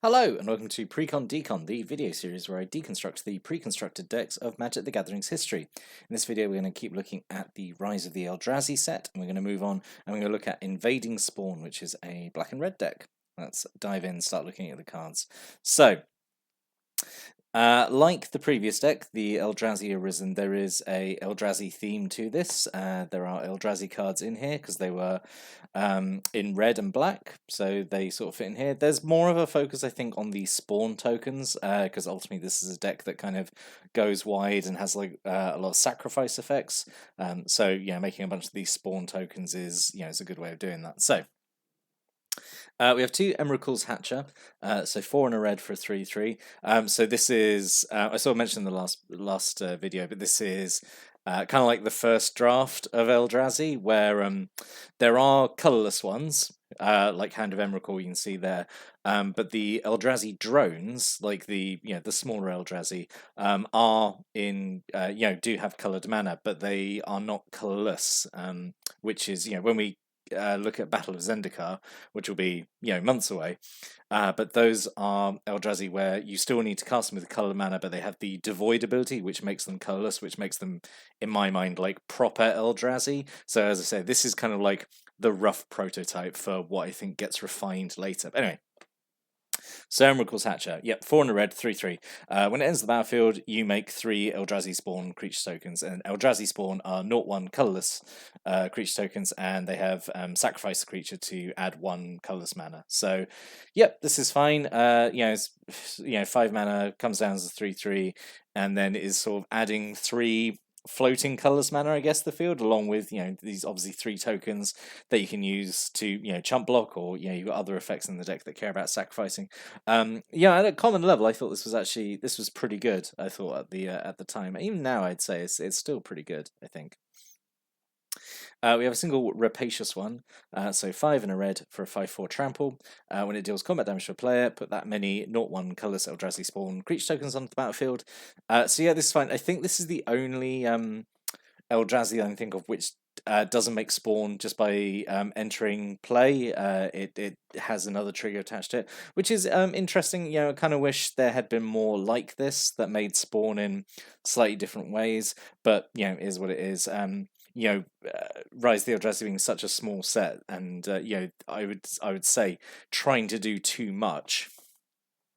Hello and welcome to Precon Decon, the video series where I deconstruct the pre-constructed decks of Magic the Gathering's history. In this video we're going to keep looking at the rise of the Eldrazi set, and we're going to move on and we're going to look at Invading Spawn, which is a black and red deck. Let's dive in and start looking at the cards. So, like the previous deck, the Eldrazi Arisen, there is a Eldrazi theme to this. There are Eldrazi cards in here because they were in red and black, so they sort of fit in here. There's more of a focus, I think, on the spawn tokens because ultimately this is a deck that kind of goes wide and has like a lot of sacrifice effects. So yeah, making a bunch of these spawn tokens is is a good way of doing that. So. We have two Emrakul's Hatcher, so 4 and a red for a 3/3. So this is I sort of mentioned in the last video, but this is kind of like the first draft of Eldrazi, where there are colorless ones, like Hand of Emrakul, you can see there. But the Eldrazi drones, like the the smaller Eldrazi, are in do have colored mana, but they are not colorless. Which is when we look at Battle of Zendikar, which will be months away. But those are Eldrazi where you still need to cast them with color mana, but they have the Devoid ability, which makes them colorless, which makes them, in my mind, like proper Eldrazi. So as I say, this is kind of like the rough prototype for what I think gets refined later. But anyway. So Emrakul's Hatcher, yep, 4 and a red, 3/3. When it enters the battlefield, you make 3 Eldrazi Spawn creature tokens, and Eldrazi Spawn are 0/1 colorless creature tokens, and they have sacrifice the creature to add 1 colorless mana. So, yep, this is fine. It's 5 mana, comes down as a 3/3, and then is sort of adding 3 floating colorless mana, I guess, the field, along with these obviously 3 tokens that you can use to chump block, or you've got other effects in the deck that care about sacrificing. At a common level, I thought this was pretty good. I thought at the time, even now, I'd say it's still pretty good, I think. We have a single Rapacious one, so 5 and a red for a 5/4 trample. When it deals combat damage to a player, put that many 0/1 colorless Eldrazi Spawn creature tokens onto the battlefield. So yeah, this is fine. I think this is the only Eldrazi I can think of which doesn't make spawn just by entering play. It has another trigger attached to it, which is interesting. I kind of wish there had been more like this that made spawn in slightly different ways, but it is what it is. Rise of the Eldrazi being such a small set, and I would say trying to do too much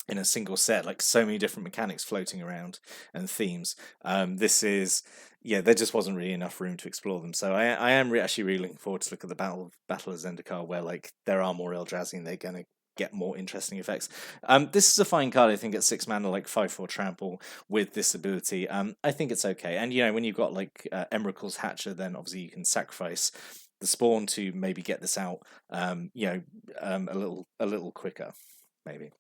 in a single set, like so many different mechanics floating around and themes. This is there just wasn't really enough room to explore them. So I am actually really looking forward to look at the Battle of Zendikar, where like there are more Eldrazi and they're gonna get more interesting effects. This is a fine card, I think, at 6 mana, like 5/4 trample with this ability. I think it's okay. And when you've got like Emrakul's Hatcher, then obviously you can sacrifice the spawn to maybe get this out a little quicker, maybe.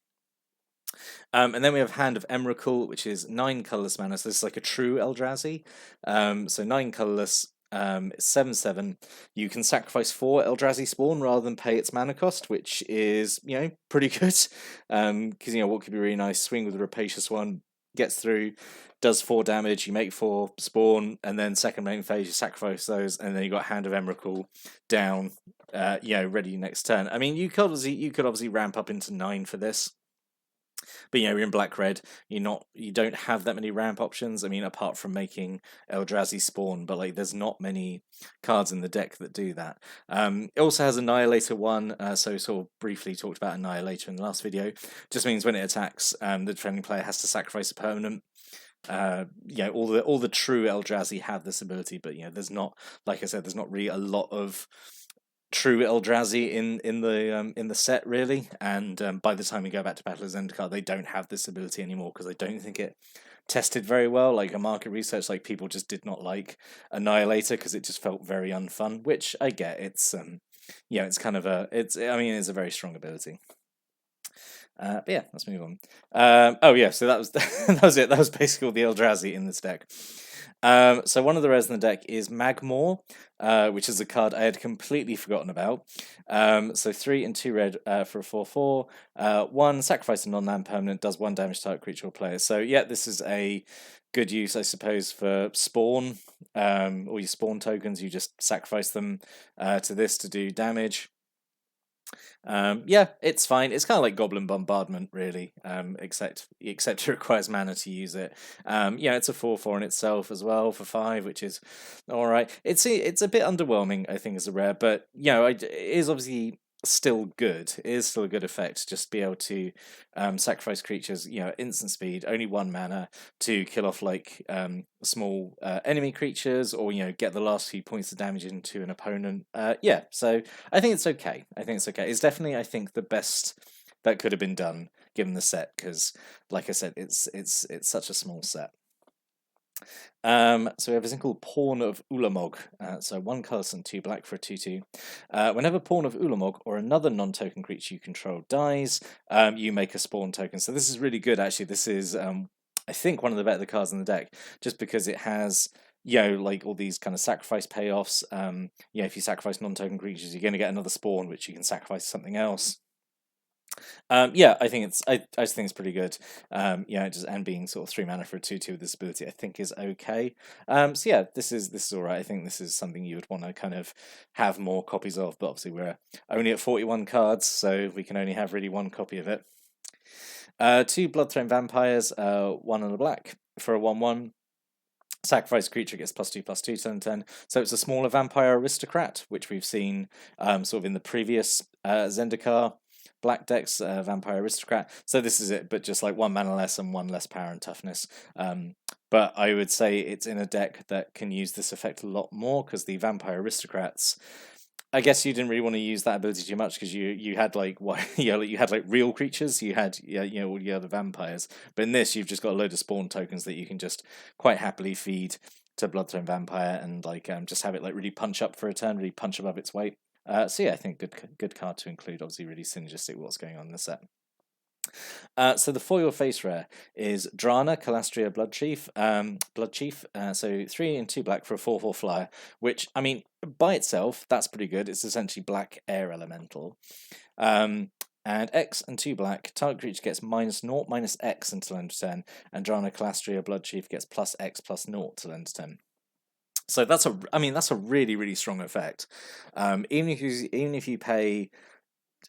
And then we have Hand of Emrakul, which is 9 colorless mana. So this is like a true Eldrazi. So 9 colorless. 7/7. You can sacrifice 4 Eldrazi Spawn rather than pay its mana cost, which is pretty good. Because what could be really nice: swing with a Rapacious one, gets through, does 4 damage. You make 4 Spawn, and then second main phase you sacrifice those, and then you got Hand of Emrakul down. Ready next turn. I mean, you could obviously ramp up into 9 for this. But you're in black-red, you don't have that many ramp options. I mean, apart from making Eldrazi Spawn, but like there's not many cards in the deck that do that. It also has Annihilator 1, so sort of briefly talked about Annihilator in the last video. Just means when it attacks, the defending player has to sacrifice a permanent. All the true Eldrazi have this ability, but there's not, like I said, there's not really a lot of true Eldrazi in the set, really, and by the time we go back to Battle of Zendikar, they don't have this ability anymore because I don't think it tested very well. Like a market research, like people just did not like Annihilator because it just felt very unfun, which I get. It's it's kind of it's a very strong ability. But yeah, let's move on. So that was that was it. That was basically all the Eldrazi in this deck. So one of the rares in the deck is Magmore, which is a card I had completely forgotten about. So 3 and 2 red for a 4/4. 1, sacrifice a non-land permanent, does 1 damage to target creature or player. So yeah, this is a good use, I suppose, for spawn. Or your spawn tokens, you just sacrifice them to this to do damage. Yeah, it's fine. It's kind of like Goblin Bombardment, really, except it requires mana to use it. Yeah, it's a 4/4 in itself as well for 5, which is all right. It's a bit underwhelming, I think, as a rare, but it is obviously still good. It is still a good effect. Just be able to sacrifice creatures, instant speed, only 1 mana to kill off like small enemy creatures, or get the last few points of damage into an opponent. Yeah, so I think it's okay. I think it's okay. It's definitely, I think, the best that could have been done given the set, because, like I said, it's such a small set. So we have a thing called Pawn of Ulamog. So 1 color and 2 black for a 2/2. Whenever Pawn of Ulamog or another non-token creature you control dies, you make a spawn token. So this is really good, actually. This is, I think, one of the better cards in the deck, just because it has, like all these kind of sacrifice payoffs. If you sacrifice non-token creatures, you're going to get another spawn, which you can sacrifice to something else. Yeah, I think I just think it's pretty good. And being sort of 3 mana for a 2/2 with this ability, I think is okay. So yeah, this is all right. I think this is something you would want to kind of have more copies of, but obviously we're only at 41 cards, so we can only have really 1 copy of it. 2 Bloodthrain Vampires, 1 and a black for a 1/1. Sacrifice creature gets +2/+2 turn 10. So it's a smaller vampire aristocrat, which we've seen sort of in the previous Zendikar black decks, vampire aristocrat. So this is it, but just like 1 mana less and 1 less power and toughness. But I would say it's in a deck that can use this effect a lot more, because the vampire aristocrats, I guess you didn't really want to use that ability too much, because you had like you had like real creatures, you had all the other vampires, but in this you've just got a load of spawn tokens that you can just quite happily feed to Bloodthorn Vampire, and like just have it like really punch up for a turn, really punch above its weight. So yeah, I think good card to include. Obviously, really synergistic with what's going on in the set. So the foil face rare is Drana Calastria Bloodchief. Bloodchief. So 3 and 2 black for a 4/4 flyer, which, I mean, by itself, that's pretty good. It's essentially black air elemental. And X and 2 black, target creature gets -0/-X until end of turn, and Drana Calastria Bloodchief gets +X/+0 till end of turn. So that's a really, really strong effect. Even if you pay,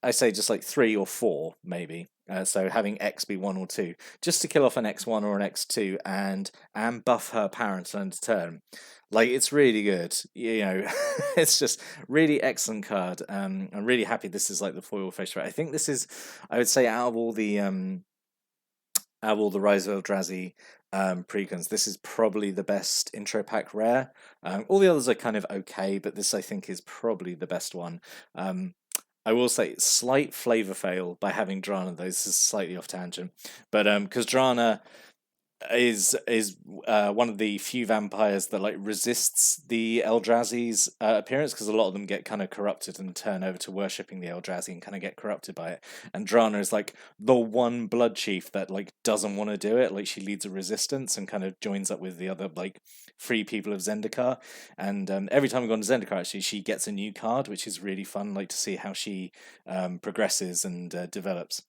I say, just like 3 or 4, maybe. So having X be 1 or 2, just to kill off an X1 or an X2 and buff her power until end of turn. Like, it's really good. It's just really excellent card. I'm really happy this is like the foil face rare. I think this is, I would say, out of all the Rise of Eldrazi precons, this is probably the best intro pack rare. All the others are kind of okay, but this, I think, is probably the best one. I will say, slight flavor fail by having Drana, though. This is slightly off tangent, but because Drana is one of the few vampires that like resists the Eldrazi's appearance, because a lot of them get kind of corrupted and turn over to worshipping the Eldrazi and kind of get corrupted by it. And Drana is like the one blood chief that like doesn't want to do it. Like, she leads a resistance and kind of joins up with the other like free people of Zendikar. And every time we go on Zendikar, actually, she gets a new card, which is really fun, like to see how she progresses and develops.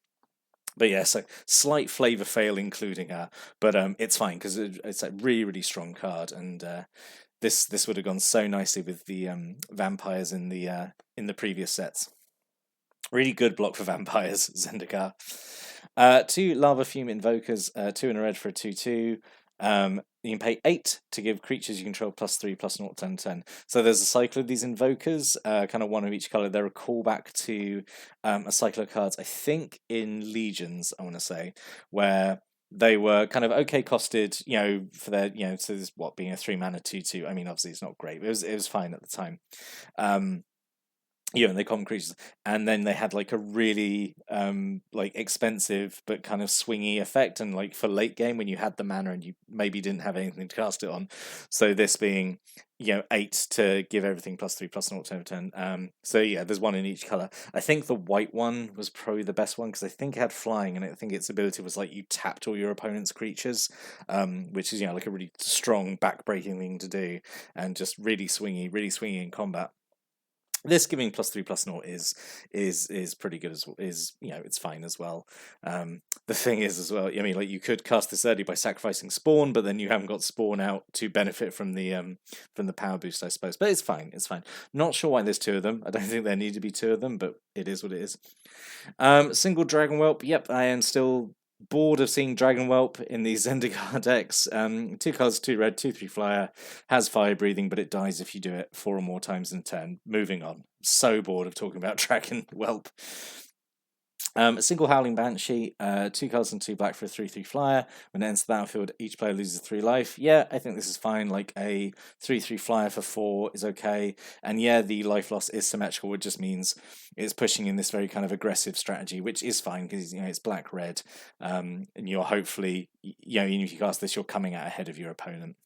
But yeah, so slight flavor fail including her, but it's fine, because it's a really, really strong card, and this would have gone so nicely with the vampires in the previous sets. Really good block for vampires, Zendikar. 2 Lava Fume Invokers, 2 in a red for a 2/2. You can pay 8 to give creatures you control +3/+0 10/10. So there's a cycle of these invokers, kind of 1 of each color. They're a callback to a cycle of cards, I think, in Legions, I want to say, where they were kind of okay costed, for their, so this, being a 3 mana 2/2. I mean, obviously it's not great, but it was fine at the time. And they common creatures, and then they had like a really like expensive but kind of swingy effect, and like for late game when you had the mana and you maybe didn't have anything to cast it on. So this being 8 to give everything +3/+0 10/10. So yeah, there's 1 in each color. I think the white one was probably the best one, because I think it had flying, and I think its ability was like you tapped all your opponent's creatures, which is like a really strong backbreaking thing to do, and just really swingy in combat. This giving +3/+0 is pretty good it's fine as well. The thing is as well, I mean, like you could cast this early by sacrificing spawn, but then you haven't got spawn out to benefit from the power boost, I suppose. But it's fine, it's fine. Not sure why there's two of them. I don't think there need to be two of them, but it is what it is. Single Dragon Whelp. Yep, I am still bored of seeing Dragon Whelp in these Zendikar decks. 2 cards, 2 red, 2/3 flyer, has fire breathing, but it dies if you do it 4 or more times in turn. Moving on. So bored of talking about Dragon Whelp. A single Howling Banshee, 2 cards and 2 black for a 3/3 flyer. When it enters the battlefield, each player loses 3 life. Yeah, I think this is fine. Like a 3/3 flyer for 4 is okay. And yeah, the life loss is symmetrical, which just means it's pushing in this very kind of aggressive strategy, which is fine because it's black-red. And you're hopefully, even if you cast this, you're coming out ahead of your opponent.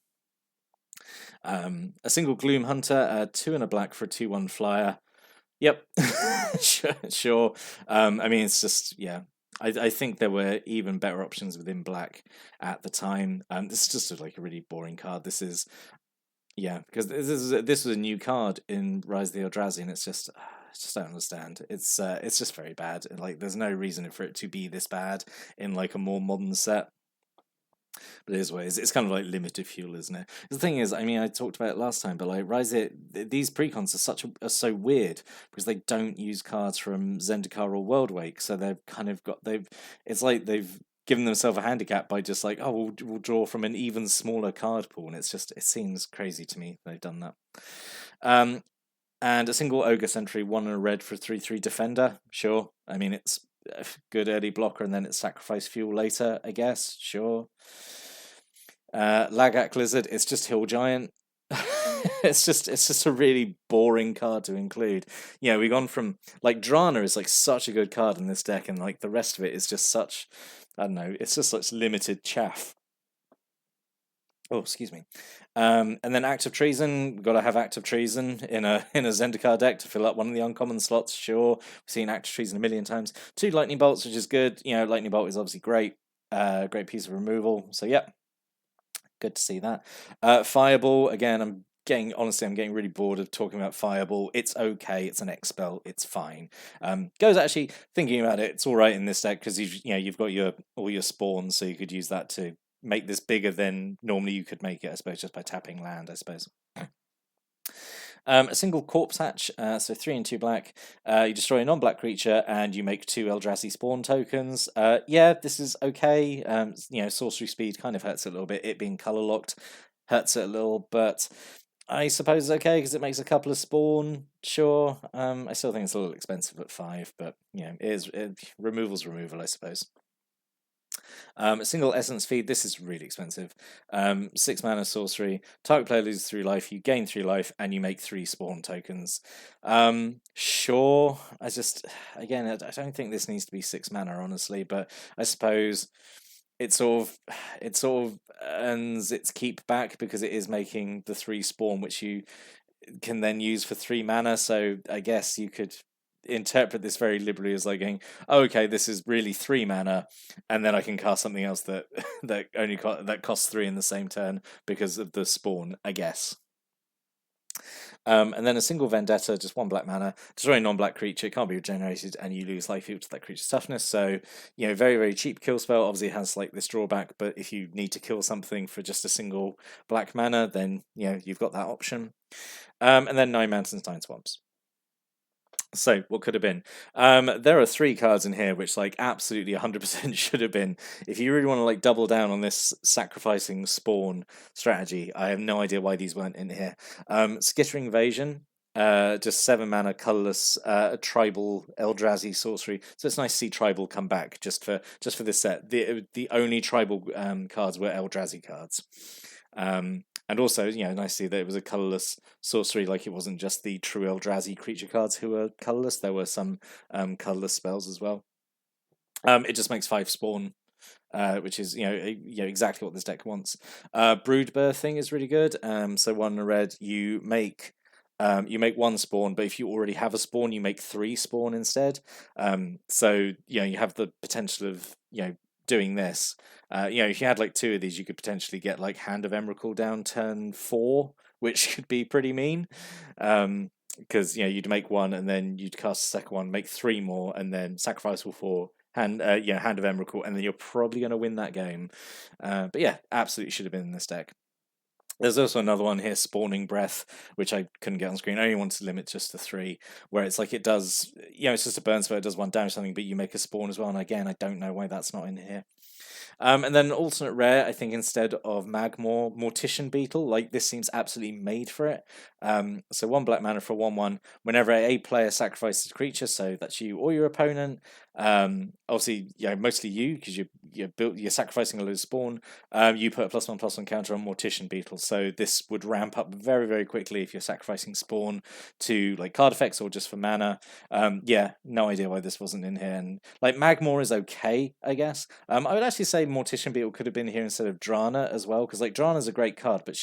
A single Gloom Hunter, 2 and a black for a 2/1 flyer. Yep, sure. I mean, it's just I think there were even better options within black at the time. This is just like a really boring card. This is because this was a new card in Rise of the Eldrazi, and it's just. I just don't understand. It's just very bad. Like, there's no reason for it to be this bad in like a more modern set. But it is what it is. It's kind of like limited fuel, isn't it? The thing is, I mean, I talked about it last time, but like these precons are so weird because they don't use cards from Zendikar or Worldwake, so they've kind of it's like they've given themselves a handicap by just like, oh, we'll draw from an even smaller card pool, and it seems crazy to me they've done that. And a single Ogre Sentry, 1 and a red for a 3/3 defender. Sure, I mean it's a good early blocker, and then it's sacrifice fuel later, I guess. Sure. Lagac Lizard, it's just Hill Giant. it's just a really boring card to include. We've gone from like Drana is like such a good card in this deck, and like the rest of it is just such it's just such limited chaff. Oh, excuse me. And then Act of Treason, we've got to have Act of Treason in a Zendikar deck to fill up one of the uncommon slots. Sure, we've seen Act of Treason a million times. 2 Lightning Bolts, which is good. Lightning Bolt is obviously great. Great piece of removal. So yeah, good to see that. Fireball, again, I'm getting really bored of talking about Fireball. It's okay. It's an X spell. It's fine. Goes actually thinking about it. It's all right in this deck because you've got all your spawns, so you could use that to make this bigger than normally you could make it, I suppose, just by tapping land, I suppose. A single Corpse Hatch, so 3 and 2 black. You destroy a non-black creature and you make 2 Eldrazi spawn tokens. Yeah, this is okay. Sorcery speed kind of hurts it a little bit. It being color locked hurts it a little, but I suppose it's okay because it makes a couple of spawn. Sure. I still think it's a little expensive at 5, but removal's removal, I suppose. A single Essence Feed, this is really expensive. 6 mana sorcery, target player loses 3 life, you gain 3 life, and you make 3 spawn tokens. Sure, I don't think this needs to be 6 mana, honestly, but I suppose it sort of earns its keep back because it is making the 3 spawn, which you can then use for 3 mana, so I guess you could interpret this very liberally as like going, oh, okay, this is really 3 mana, and then I can cast something else that that costs 3 in the same turn because of the spawn, I guess. And then a single Vendetta, just 1 black mana, destroy a non-black creature, can't be regenerated, and you lose life equal to that creature's toughness. So, very, very cheap kill spell. Obviously, it has like this drawback, but if you need to kill something for just a single black mana, then you've got that option. And then 9 Mountains, 9 Swamps. So, what could have been? There are 3 cards in here which, like, absolutely 100% should have been. If you really want to, like, double down on this sacrificing spawn strategy, I have no idea why these weren't in here. Skittering Invasion, just 7 mana, colorless, tribal Eldrazi sorcery. So it's nice to see tribal come back just for this set. The only tribal cards were Eldrazi cards. And also, nice to see that it was a colorless sorcery, like it wasn't just the true Eldrazi creature cards who were colorless. There were some colorless spells as well. It just makes 5 spawn, which is exactly what this deck wants. Brood Birthing is really good. So 1 red, you make 1 spawn, but if you already have a spawn, you make 3 spawn instead. So you have the potential of doing this. If you had like 2 of these, you could potentially get like Hand of Emrakul down turn 4, which could be pretty mean. because you'd make one and then you'd cast the second one, make three more, and then sacrifice all four. Hand of Emrakul, and then you're probably going to win that game. But yeah, absolutely should have been in this deck. There's also another one here, Spawning Breath, which I couldn't get on screen. I only wanted to limit just to 3, where it's like it does, it's just a burn spell, it does 1 damage something, but you make a spawn as well. And again, I don't know why that's not in here. And then alternate rare, I think instead of Magmore, Mortician Beetle, like this seems absolutely made for it. So 1 black mana for 1/1. Whenever a player sacrifices a creature, so that's you or your opponent. Obviously, mostly you because you're sacrificing a low spawn. You put a +1/+1 counter on Mortician Beetle, so this would ramp up very, very quickly if you're sacrificing spawn to like card effects or just for mana. No idea why this wasn't in here. And like Magmore is okay, I guess. I would actually say Mortician Beetle could have been here instead of Drana as well, because like Drana's a great card, but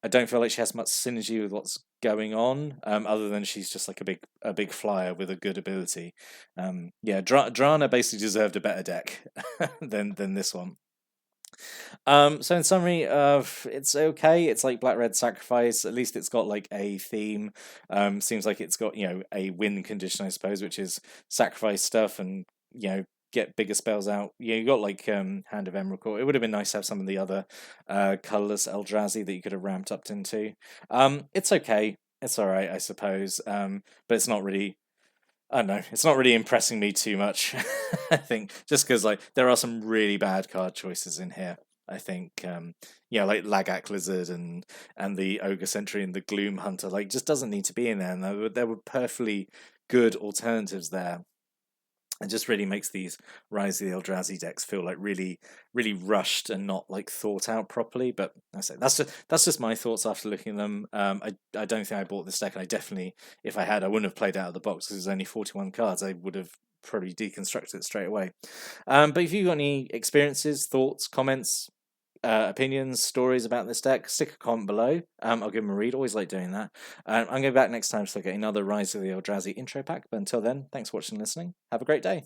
I don't feel like she has much synergy with what's going on, other than she's just like a big flyer with a good ability. Drana basically deserved a better deck than this one. So in summary, it's okay. It's like Black Red Sacrifice. At least it's got like a theme. Seems like it's got a win condition, I suppose, which is sacrifice stuff and get bigger spells out. You got like Hand of Emrakul. It would have been nice to have some of the other colorless Eldrazi that you could have ramped up into. It's okay. It's all right, I suppose. But it's not really. I don't know. It's not really impressing me too much. I think just because like there are some really bad card choices in here. I think like Lagac Lizard and the Ogre Sentry and the Gloom Hunter like just doesn't need to be in there. And there were perfectly good alternatives there. It just really makes these Rise of the Eldrazi decks feel like really, really rushed and not like thought out properly. But I say that's just my thoughts after looking at them. I don't think I bought this deck. And I definitely, if I had, I wouldn't have played out of the box because there's only 41 cards. I would have probably deconstructed it straight away. But if you've got any experiences, thoughts, comments, opinions, stories about this deck, stick a comment below. I'll give them a read. Always like doing that. I'm going back next time to look at another Rise of the Eldrazi intro pack. But until then, thanks for watching and listening. Have a great day.